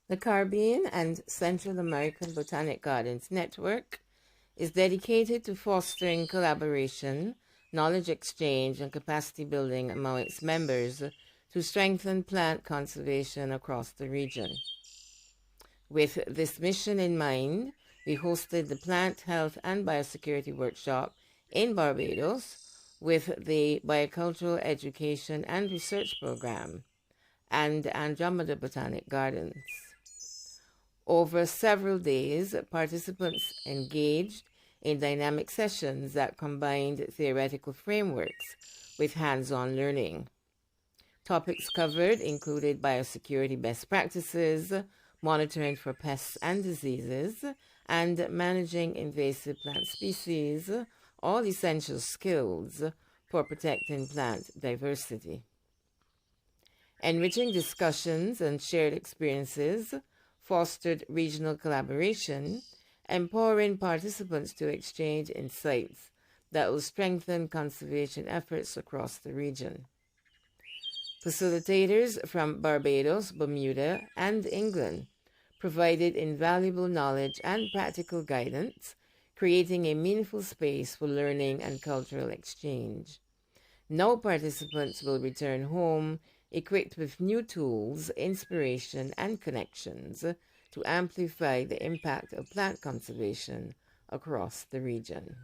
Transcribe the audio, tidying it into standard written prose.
The Caribbean and Central American Botanic Gardens Network is dedicated to fostering collaboration, knowledge exchange, and capacity building among its members to strengthen plant conservation across the region. With this mission in mind, we hosted the Plant Health and Biosecurity Workshop in Barbados with the Biocultural Education and Research Program and Andromeda Botanic Gardens. Over several days, participants engaged in dynamic sessions that combined theoretical frameworks with hands-on learning. Topics covered included biosecurity best practices, monitoring for pests and diseases, and managing invasive plant species, all essential skills for protecting plant diversity. Enriching discussions and shared experiences fostered regional collaboration, empowering participants to exchange insights that will strengthen conservation efforts across the region. Facilitators from Barbados, Bermuda, and England provided invaluable knowledge and practical guidance, creating a meaningful space for learning and cultural exchange. Now participants will return home equipped with new tools, inspiration, and connections to amplify the impact of plant conservation across the region.